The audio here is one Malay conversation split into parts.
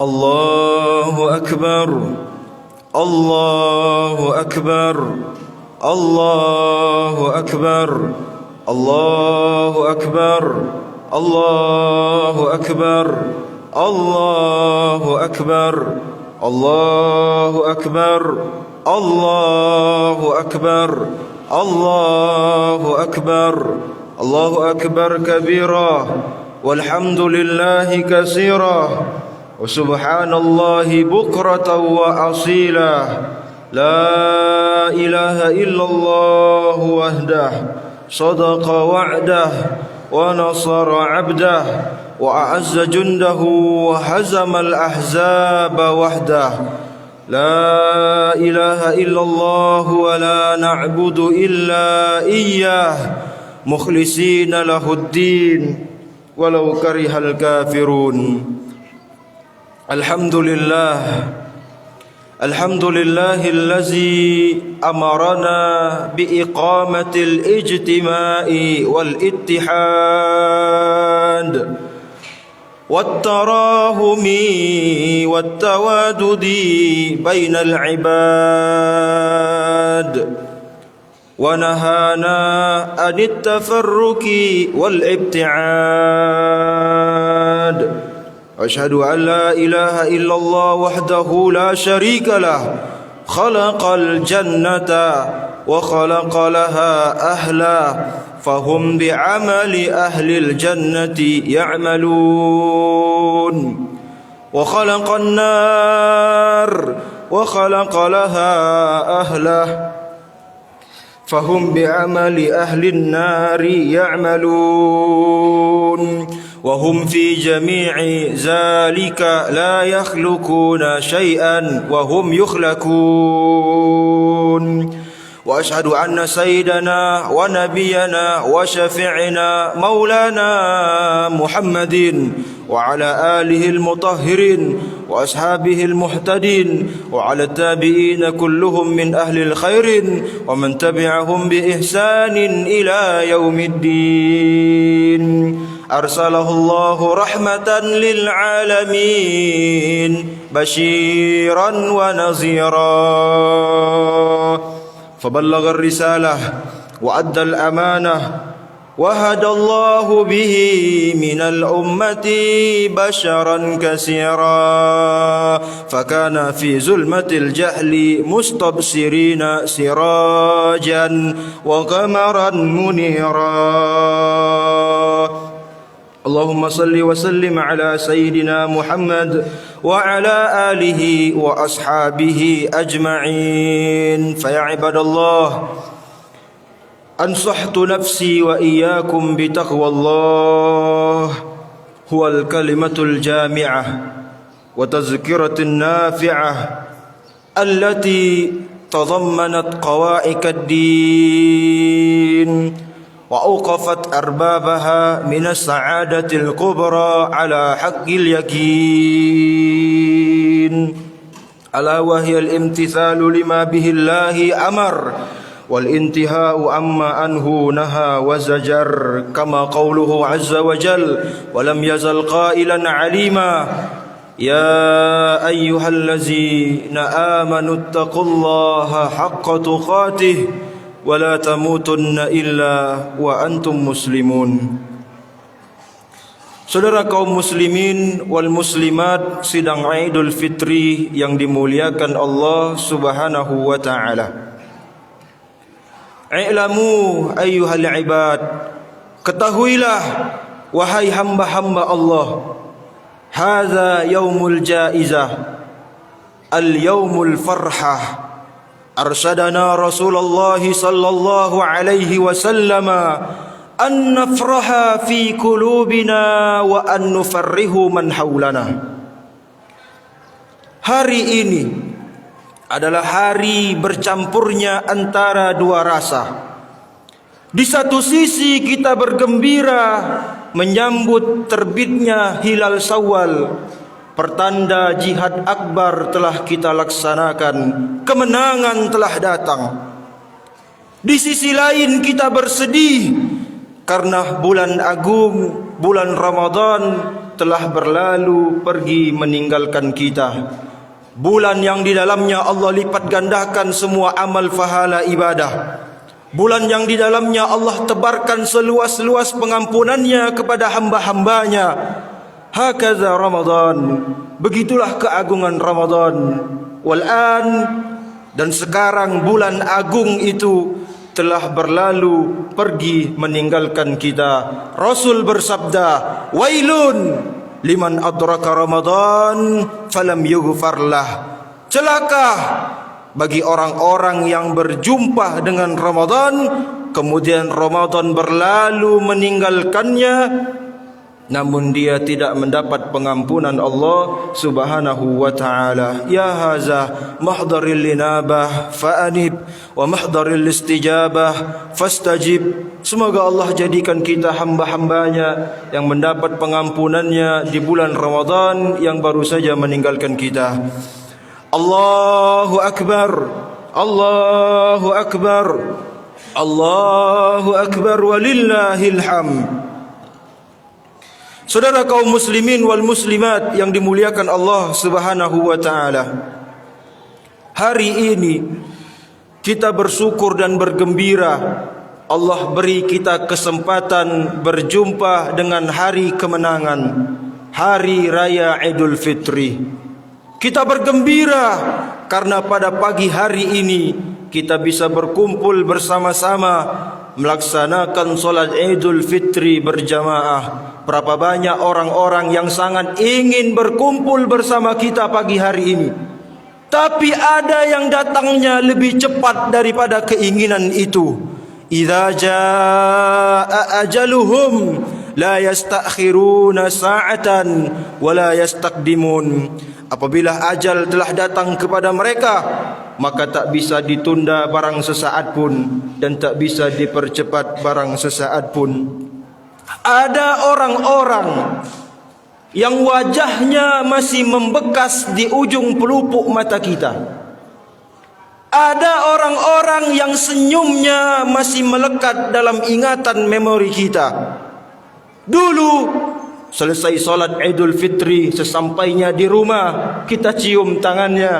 الله أكبر الله أكبر الله أكبر الله أكبر الله أكبر الله أكبر الله أكبر الله أكبر الله أكبر الله أكبر كبيرا والحمد لله كثيرا وسبحان الله بكرة وأصيلا لا إله إلا الله وحده صدق وعده ونصر عبده وأعز جنده وهزم الأحزاب وحده لا إله إلا الله ولا نعبد إلا إياه مخلصين له الدين ولو كره الكافرون الحمد لله الذي أمرنا بإقامة الاجتماع والاتحاد والتراحم والتوادد بين العباد ونهانا عن التفرق والابتعاد أشهد أن لا إله إلا الله وحده لا شريك له خلق الجنة وخلق لها أهلا فهم بعمل أهل الجنة يعملون وخلق النار وخلق لها أهلا فهم بعمل أهل النار يعملون وهم في جميع ذلك لا يخلقون شيئا وهم يخلقون وأشهد أن سيدنا ونبينا وشفيعنا مولانا محمد وعلى آله المطهرين وأصحابه المهتدين وعلى التابعين كلهم من أهل الخير ومن تبعهم بإحسان إلى يوم الدين أرسله الله رحمة للعالمين بشيرا ونذيرا فبلغ الرسالة وأدى الأمانة وهدى الله به من الأمة بشرا كثيرا فكان في ظلمة الجهل مستبصرين سراجا وقمرا منيرا اللهم صل وسلم على سيدنا محمد وعلى آله وأصحابه أجمعين فيا عباد الله أنصحت نفسي وإياكم بتقوى الله هو الكلمة الجامعة وتذكرة النافعة التي تضمنت قواعد الدين وأوقفت أربابها من السعادة الكبرى على حق اليقين ألا وهي الامتثال لما به الله أمر والانتهاء عما عنه نهى وزجر كما قوله عز وجل ولم يزل قائلا عليما يا أيها الذين آمنوا اتقوا الله حق تقاته ولا تموتن إلا وأنتم مسلمون. Saudara kaum muslimin wal muslimat, sidang Idul Fitri yang dimuliakan Allah Subhanahu wa taala. I'lamu ayyuhal ibad, ketahuilah wahai hamba-hamba Allah, hadza yaumul jaizah, al-yaumul farhah. Arsyadana Rasulullah sallallahu alaihi wasallam an nafraha fi qulubina wa an nufarrihu man haulana. Hari ini adalah hari bercampurnya antara dua rasa. Di satu sisi kita bergembira menyambut terbitnya hilal Syawal, pertanda jihad akbar telah kita laksanakan, kemenangan telah datang. Di sisi lain kita bersedih karena bulan agung, bulan Ramadan telah berlalu pergi meninggalkan kita. Bulan yang di dalamnya Allah lipat gandakan semua amal pahala ibadah. Bulan yang di dalamnya Allah tebarkan seluas-luas pengampunannya kepada hamba-hambanya. Hakaza Ramadan. Begitulah keagungan Ramadan. Wal'an, dan sekarang bulan agung itu telah berlalu pergi meninggalkan kita. Rasul bersabda, wailun liman adraka Ramadan falam yughfar lah. Celaka bagi orang-orang yang berjumpa dengan Ramadan, kemudian Ramadan berlalu meninggalkannya, namun dia tidak mendapat pengampunan Allah Subhanahu wa ta'ala. Ya haza mahdharil linabah fa'anib wa mahdharil istijabah fastajib. Semoga Allah jadikan kita hamba-hambanya yang mendapat pengampunannya di bulan Ramadan yang baru saja meninggalkan kita. Allahu Akbar, Allahu Akbar, Allahu Akbar, walillahil hamd. Saudara kaum muslimin wal muslimat yang dimuliakan Allah Subhanahu wa ta'ala, hari ini kita bersyukur dan bergembira Allah beri kita kesempatan berjumpa dengan hari kemenangan, hari raya Idul Fitri. Kita bergembira karena pada pagi hari ini kita bisa berkumpul bersama-sama melaksanakan solat Idul Fitri berjamaah. Berapa banyak orang-orang yang sangat ingin berkumpul bersama kita pagi hari ini, tapi ada yang datangnya lebih cepat daripada keinginan itu. Idza jaa ajaluhum la yastakhiruna sa'atan wa la yastaqdimun. Apabila ajal telah datang kepada mereka, maka tak bisa ditunda barang sesaat pun dan tak bisa dipercepat barang sesaat pun. Ada orang-orang yang wajahnya masih membekas di ujung pelupuk mata kita. Ada orang-orang yang senyumnya masih melekat dalam ingatan memori kita. Dulu selesai solat Idul Fitri, sesampainya di rumah kita cium tangannya,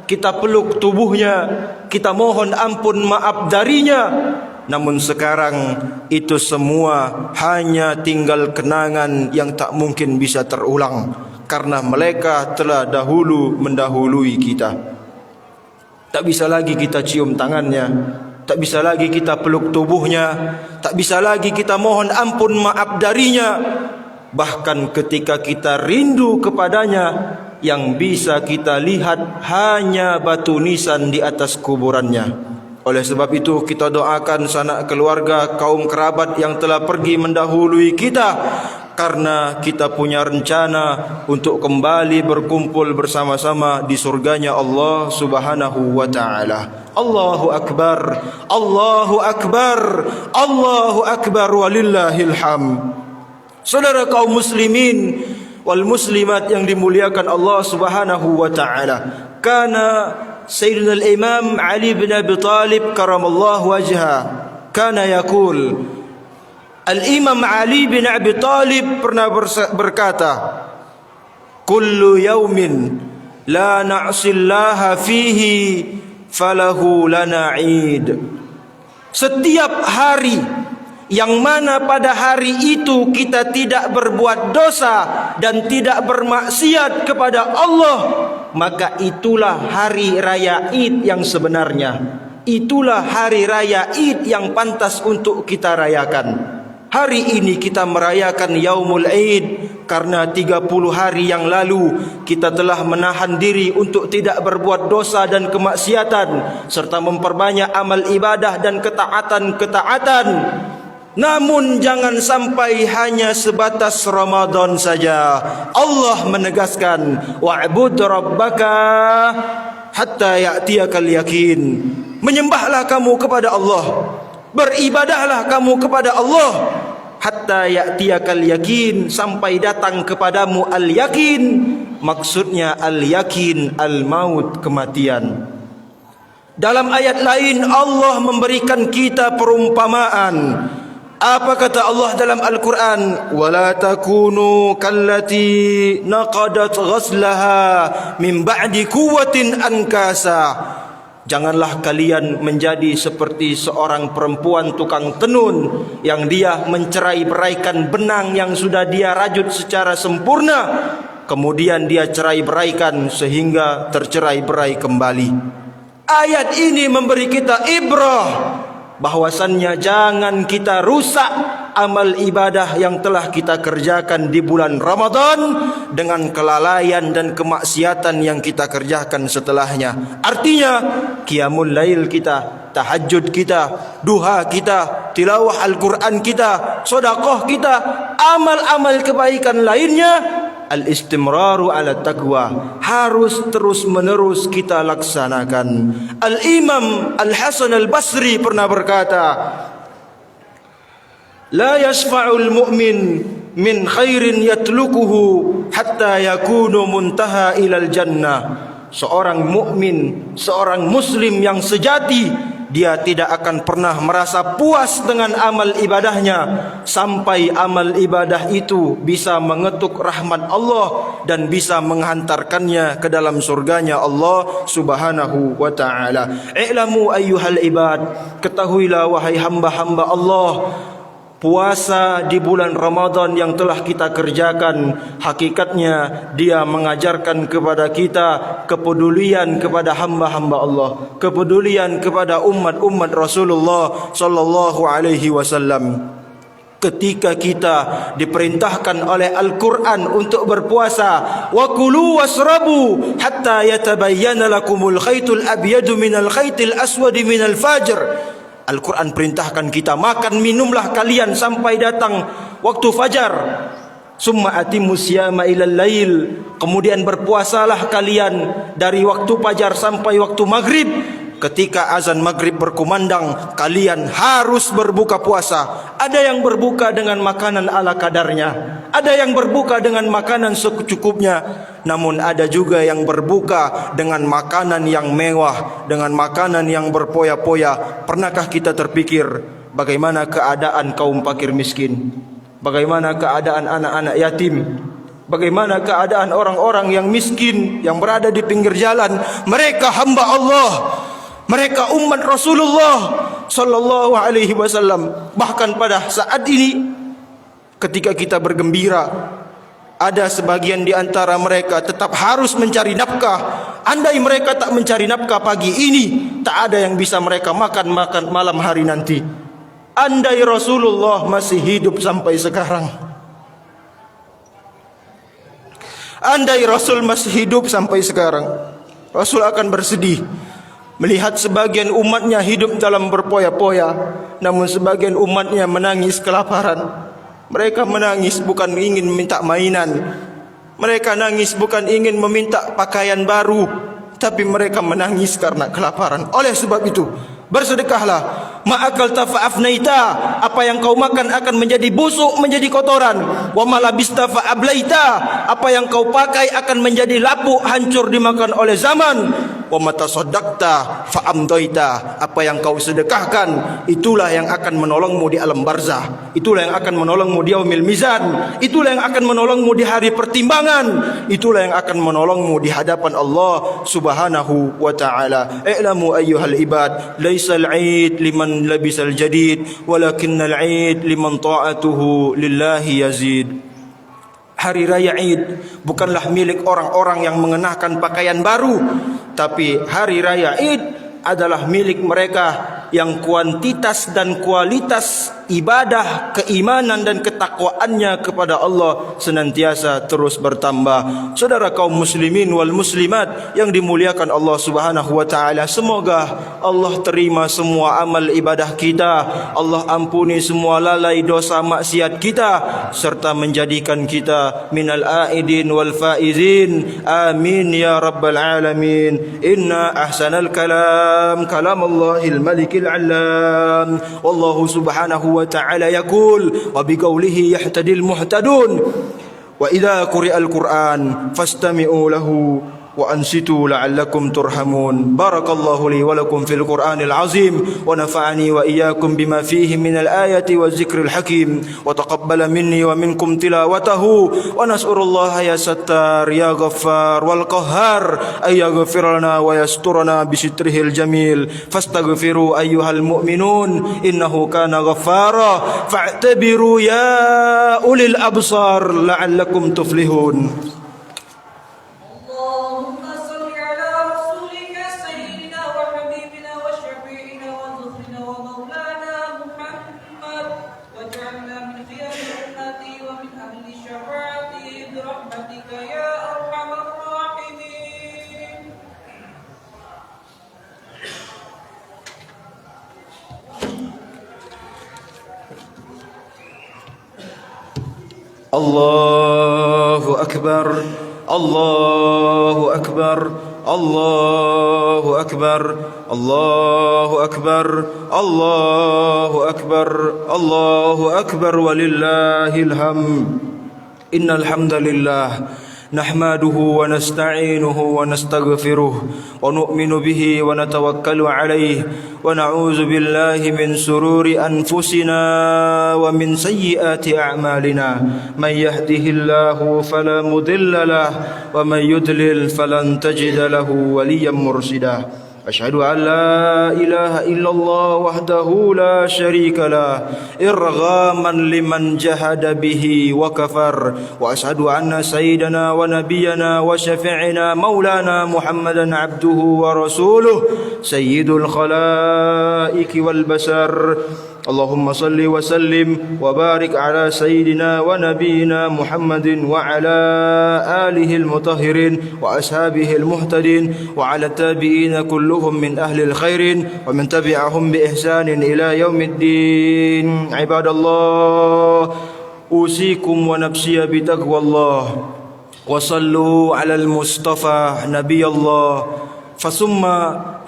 kita peluk tubuhnya, kita mohon ampun maaf darinya. Namun sekarang itu semua hanya tinggal kenangan yang tak mungkin bisa terulang, karena mereka telah dahulu mendahului kita. Tak bisa lagi kita cium tangannya, tak bisa lagi kita peluk tubuhnya, tak bisa lagi kita mohon ampun maaf darinya. Bahkan ketika kita rindu kepadanya, yang bisa kita lihat hanya batu nisan di atas kuburannya. Oleh sebab itu kita doakan sanak keluarga, kaum kerabat yang telah pergi mendahului kita, karena kita punya rencana untuk kembali berkumpul bersama-sama di surganya Allah Subhanahu wa ta'ala. Allahu Akbar, Allahu Akbar, Allahu Akbar, walillahil hamd. Saudara kaum muslimin wal muslimat yang dimuliakan Allah Subhanahu wa ta'ala, karena Sayyidina al-Imam Ali bin Abi Talib karamallahu wajha kana yaqul, Al-Imam Ali bin Abi Talib pernah berkata, kullu yaumin la na'sillaha fihi falahu lana 'id. Setiap hari yang mana pada hari itu kita tidak berbuat dosa dan tidak bermaksiat kepada Allah, maka itulah hari raya Id yang sebenarnya. Itulah hari raya Id yang pantas untuk kita rayakan. Hari ini kita merayakan Yaumul Id karena 30 hari yang lalu kita telah menahan diri untuk tidak berbuat dosa dan kemaksiatan, serta memperbanyak amal ibadah dan ketaatan-ketaatan. Namun jangan sampai hanya sebatas Ramadan saja. Allah menegaskan, wa'bud rabbaka hatta ya'tiyakal yakin. Menyembahlah kamu kepada Allah, beribadahlah kamu kepada Allah, hatta ya'tiyakal yakin, sampai datang kepadamu al-yakin. Maksudnya al-yakin al-maut, kematian. Dalam ayat lain Allah memberikan kita perumpamaan. Apa kata Allah dalam Al-Quran? Wala takunu kallati naqadat ghazlaha min ba'di quwwatin ankasa. Janganlah kalian menjadi seperti seorang perempuan tukang tenun yang dia mencerai-beraikan benang yang sudah dia rajut secara sempurna, kemudian dia cerai-beraikan sehingga tercerai-berai kembali. Ayat ini memberi kita ibrah bahwasannya jangan kita rusak amal ibadah yang telah kita kerjakan di bulan Ramadan dengan kelalaian dan kemaksiatan yang kita kerjakan setelahnya. Artinya qiyamul lail kita, tahajud kita, duha kita, tilawah Al-Quran kita, sedekah kita, amal-amal kebaikan lainnya, al-istimraru ala taqwa, harus terus menerus kita laksanakan. Al-Imam Al-Hasan Al-Basri pernah berkata, la yashfa'ul mu'min min khairin yatlukuhu hatta yakunu muntaha ilal jannah. Seorang mukmin, seorang muslim yang sejati, dia tidak akan pernah merasa puas dengan amal ibadahnya sampai amal ibadah itu bisa mengetuk rahmat Allah dan bisa menghantarkannya ke dalam surganya Allah Subhanahu wa ta'ala. I'lamu ayyuhal ibad, ketahuilah wahai hamba-hamba Allah, puasa di bulan Ramadan yang telah kita kerjakan, hakikatnya dia mengajarkan kepada kita kepedulian kepada hamba-hamba Allah, kepedulian kepada umat-umat Rasulullah sallallahu alaihi wasallam. Ketika kita diperintahkan oleh Al-Quran untuk berpuasa, wa kulu wasrabu hatta yatabayyana lakumul khaytul abyadu minal khaytil aswadi minal fajr. Al-Quran perintahkan kita, makan minumlah kalian sampai datang waktu fajar. Summa atimus siyama ilal lail, kemudian berpuasalah kalian dari waktu fajar sampai waktu maghrib. Ketika azan maghrib berkumandang, kalian harus berbuka puasa. Ada yang berbuka dengan makanan ala kadarnya, ada yang berbuka dengan makanan secukupnya, namun ada juga yang berbuka dengan makanan yang mewah, dengan makanan yang berpoya-poya. Pernahkah kita terpikir bagaimana keadaan kaum fakir miskin? Bagaimana keadaan anak-anak yatim? Bagaimana keadaan orang-orang yang miskin, yang berada di pinggir jalan? Mereka hamba Allah, mereka umat Rasulullah sallallahu alaihi wasallam. Bahkan pada saat ini ketika kita bergembira, ada sebagian di antara mereka tetap harus mencari nafkah. Andai mereka tak mencari nafkah pagi ini, tak ada yang bisa mereka makan malam hari nanti. Andai Rasulullah masih hidup sampai sekarang, andai Rasul masih hidup sampai sekarang, Rasul akan bersedih melihat sebagian umatnya hidup dalam berpoya-poya, namun sebagian umatnya menangis kelaparan. Mereka menangis bukan ingin meminta mainan, mereka nangis bukan ingin meminta pakaian baru, tapi mereka menangis karena kelaparan. Oleh sebab itu, bersedekahlah. Ma'akalta fa'afnaita, apa yang kau makan akan menjadi busuk, menjadi kotoran. Wa malabista fa'ablaita, apa yang kau pakai akan menjadi lapuk, hancur dimakan oleh zaman. Wa matasaddaqta fa'amdaita, apa yang kau sedekahkan itulah yang akan menolongmu di alam barzah, itulah yang akan menolongmu di yaumil mizan, itulah yang akan menolongmu di hari pertimbangan, itulah yang akan menolongmu di hadapan Allah Subhanahu wa ta'ala. I'lamu ayyuhal ibad, laisal 'id liman labisal jadid, walakinnal 'id liman ta'atuhu lillahi yazid. Hari raya Id bukanlah milik orang-orang yang mengenakan pakaian baru, tapi hari raya Id adalah milik mereka yang kuantitas dan kualitas ibadah, keimanan dan ketakwaannya kepada Allah senantiasa terus bertambah. Saudara kaum muslimin wal muslimat yang dimuliakan Allah Subhanahu wa taala, semoga Allah terima semua amal ibadah kita, Allah ampuni semua lalai dosa maksiat kita, serta menjadikan kita minal aidin wal faizin. Amin ya rabbal alamin. Inna ahsanal kalam kalamallahil malikil العلام والله سبحانه وتعالى يقول وبقوله يهتدي المهتدون وإذا قرئ القرآن فاستمعوا له وأنصتوا لعلكم ترحمون. بارك الله لي ولكم في القرآن العظيم ونفعني وإياكم بما فيه من الآية والذكر الحكيم وتقبل مني ومنكم تلاوته ونسأل الله يا ستار يا غفار والقهار أن يغفر لنا ويسترنا بستره الجميل فاستغفروا أيها المؤمنون إنه كان غفارا فاعتبروا يا أولي الأبصار لعلكم تفلحون. الله أكبر الله أكبر الله أكبر الله أكبر الله أكبر الله أكبر ولله الحمد. إن الحمد لله نحمده ونستعينه ونستغفره ونؤمن به ونتوكل عليه ونعوذ بالله من شرور أنفسنا ومن سيئات أعمالنا من يهده الله فلا مضل له ومن يضلل فلن تجد له وليا مرشدا. أشهد أن لا إله إلا الله وحده لا شريك له إرغاما لمن جهد به وكفر وأشهد أن سيدنا ونبينا وشفيعنا مولانا محمدا عبده ورسوله سيد الخلائق والبشر. اللهم صل وسلم وبارك على سيدنا ونبينا محمد وعلى آله المطهرين وأصحابه المهتدين وعلى التابعين كلهم من أهل الخير ومن تبعهم بإحسان إلى يوم الدين. عباد الله أوصيكم ونفسي بتقوى الله وصلوا على المصطفى نبي الله فثم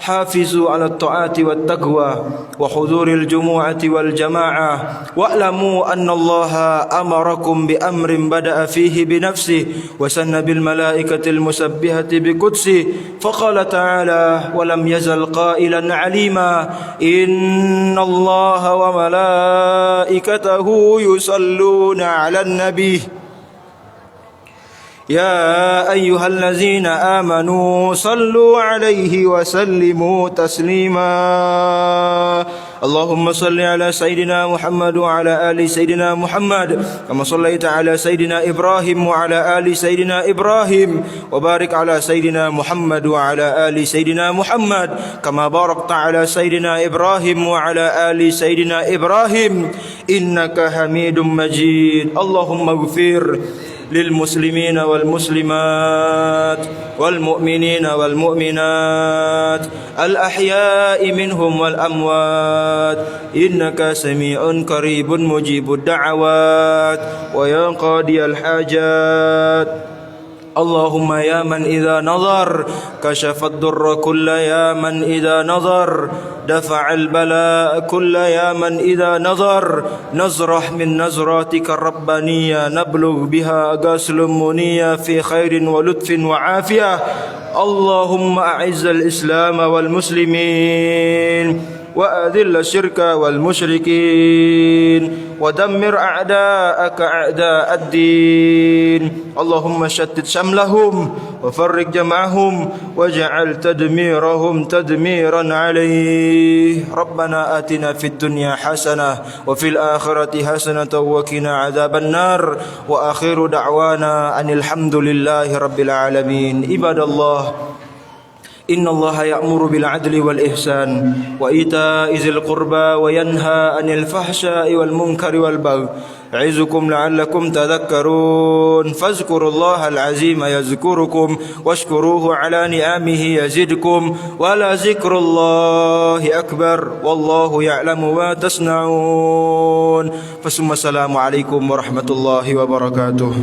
حافظوا على الطاعات والتقوى وحضور الجمعة والجماعة واعلموا أن الله أمركم بأمر بدأ فيه بنفسه وسن بالملائكة المسبحة بقدسه فقال تعالى ولم يزل قائلا عليما إن الله وملائكته يصلون على النبي يا أيها الذين آمنوا صلوا عليه وسلموا تسليما. اللهم صل على سيدنا محمد وعلى آل سيدنا محمد كما صليت على سيدنا إبراهيم وعلى آل سيدنا إبراهيم وبارك على سيدنا محمد وعلى آل سيدنا محمد كما باركت على سيدنا إبراهيم وعلى آل سيدنا إبراهيم إنك حميد مجيد. اللهم اغفر للمسلمين والمسلمات والمؤمنين والمؤمنات الأحياء منهم والأموات إنك سميع قريب مجيب الدعوات ويا قاضي الحاجات. اللهم يا من إذا نظر كشف الضر كل يا من إذا نظر دفع البلاء كل يا من إذا نظر نظرة من نظراتك الربانية نبلغ بها غسل منية في خير ولطف وعافية. اللهم أعز الإسلام والمسلمين وأذل الشرك والمشركين ودمر أعداءك أعداء الدين. اللهم شتت شملهم وفرق جمعهم واجعل تدميرهم تدميرا عليه. ربنا آتنا في الدنيا حسنة وفي الآخرة حسنة وقنا عذاب النار وآخر دعوانا أن الحمد لله رب العالمين. عباد الله إن الله يأمر بالعدل والإحسان وإيتاء ذي القربى وينهى عن الفحشاء والمنكر والبغي يعظكم لعلكم تذكرون. فاذكروا الله العظيم يذكركم واشكروه على نعمه يزدكم ولذكر الله أكبر والله يعلم ما تصنعون. فثم السلام عليكم ورحمة الله وبركاته.